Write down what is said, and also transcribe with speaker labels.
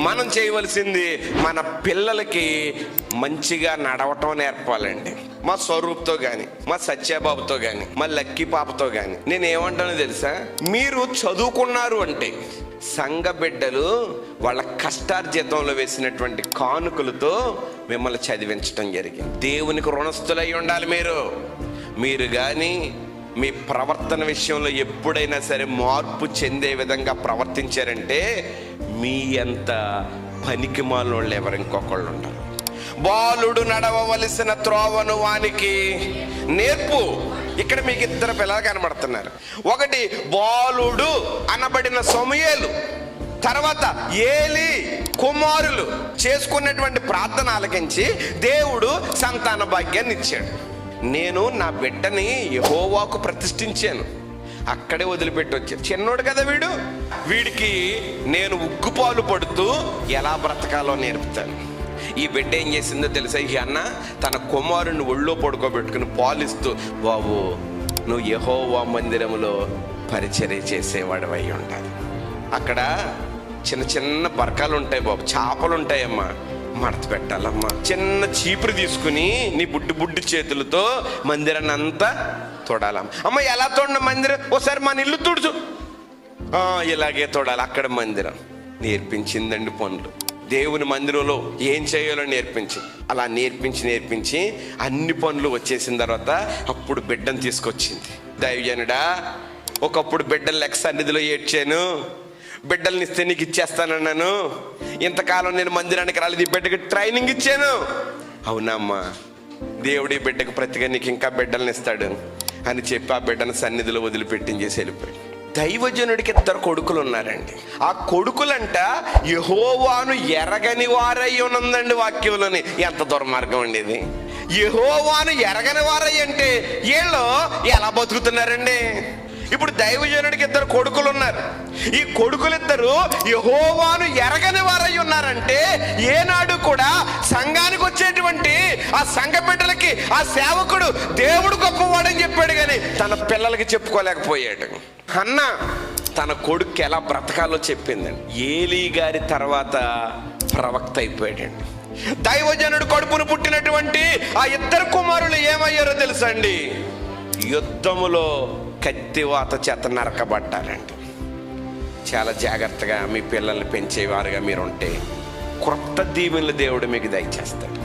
Speaker 1: మనం చేయవలసింది మన పిల్లలకి మంచిగా నడవటం నేర్పాలండి. మా స్వరూప్తో కానీ, మా సత్యబాబుతో కానీ, మా లక్కీ పాపతో కానీ నేను ఏమంటానో తెలుసా, మీరు చదువుకున్నారు అంటే సంఘ బిడ్డలు వాళ్ళ కష్టార్జితంలో వేసినటువంటి కానుకలతో మిమ్మల్ని చదివించడం జరిగింది. దేవునికి రుణస్థులై ఉండాలి. మీరు కానీ మీ ప్రవర్తన విషయంలో ఎప్పుడైనా సరే మార్పు చెందే విధంగా ప్రవర్తించారంటే మీ అంత పనికి మాలోళ్ళు ఎవరు ఇంకొకళ్ళు ఉంటారు. బాలుడు నడవవలసిన త్రోవను వానికి నేర్పు. ఇక్కడ మీకు ఇద్దరు పిల్లలు కనబడుతున్నారు. ఒకటి బాలుడు అనబడిన సమూయేలు, తర్వాత ఏలీ కుమారులు చేసుకున్నటువంటి ప్రార్థన ఆలకించి దేవుడు సంతాన భాగ్యాన్ని ఇచ్చాడు. నేను నా బిడ్డని యెహోవాకు ప్రతిష్ఠించాను, అక్కడే వదిలిపెట్టి వచ్చాను. చిన్నోడు కదా వీడికి నేను ఉగ్గుపాలు పడుతూ ఎలా బ్రతకాలో నేర్పుతాను. ఈ బిడ్డ ఏం చేసిందో తెలుసా, ఈ అన్న తన కుమారుని ఒళ్ళో పడుకోబెట్టుకుని పాలిస్తూ, బాబు నువ్వు యెహోవా మందిరంలో పరిచర్య చేసేవాడు అయి ఉండాలి. అక్కడ చిన్న చిన్న బరకాలు ఉంటాయి బాబు, చేపలు ఉంటాయమ్మా, మడత పెట్టాలమ్మా. చిన్న చీపురు తీసుకుని నీ బుడ్డి చేతులతో మందిరాన్ని అంతా తోడాలమ్మ. అమ్మ ఎలా తోడిన మందిరం, ఓసారి మన ఇల్లు తుడుచు, ఇలాగే తోడాలి. అక్కడ మందిరం నేర్పించిందండి పనులు. దేవుని మందిరంలో ఏం చేయాలో నేర్పించి, అలా నేర్పించి అన్ని పనులు వచ్చేసిన తర్వాత అప్పుడు బిడ్డను తీసుకొచ్చింది. దైవజనుడా, ఒకప్పుడు బిడ్డలు లెక్క సన్నిధిలో ఏడ్చాను, బిడ్డల్ని ఇస్తే నీకు ఇచ్చేస్తానన్నాను, ఇంతకాలం నేను మందిరానికి రాలేదు, ఈ బిడ్డకి ట్రైనింగ్ ఇచ్చాను. అవునమ్మా, దేవుడి బిడ్డకు ప్రతిగా నీకు ఇంకా బిడ్డల్ని ఇస్తాడు అని చెప్పి ఆ బిడ్డను సన్నిధిలో వదిలిపెట్టించేసి వెళ్ళిపోయి. దైవజనుడికి ఇద్దరు కొడుకులు ఉన్నారండి. ఆ కొడుకులంట యెహోవాను ఎరగని వారై ఉన్నదండి వాక్యంలోని. ఎంత దుర్మార్గం అండి ఇది. యెహోవాను ఎరగని వారై అంటే వీళ్ళు ఎలా బతుకుతున్నారండి? ఇప్పుడు దైవజనుడికి ఇద్దరు కొడుకులు ఉన్నారు. ఈ కొడుకులిద్దరు యెహోవాను ఎరగని వారై ఉన్నారంటే ఏనాడు కూడా సంఘానికి వచ్చేటువంటి ఆ సంఘ బిడ్డలకి ఆ సేవకుడు దేవుడు గొప్పవాడని చెప్పాడు, కానీ తన పిల్లలకి చెప్పుకోలేకపోయాడు. అన్న తన కొడుకు ఎలా బ్రతకాలో చెప్పిందండి. ఏలీ గారి తర్వాత ప్రవక్త అయిపోయాడండి. దైవజనుడు కడుపును పుట్టినటువంటి ఆ ఇద్దరు కుమారులు ఏమయ్యారో తెలుసా అండి? యుద్ధములో కత్తివాత చేత నరకబడ్డారండి. చాలా జాగ్రత్తగా మీ పిల్లల్ని పెంచేవారుగా మీరు ఉంటే క్రొత్త దీవెనలు దేవుడు మీకు దయచేస్తాడు.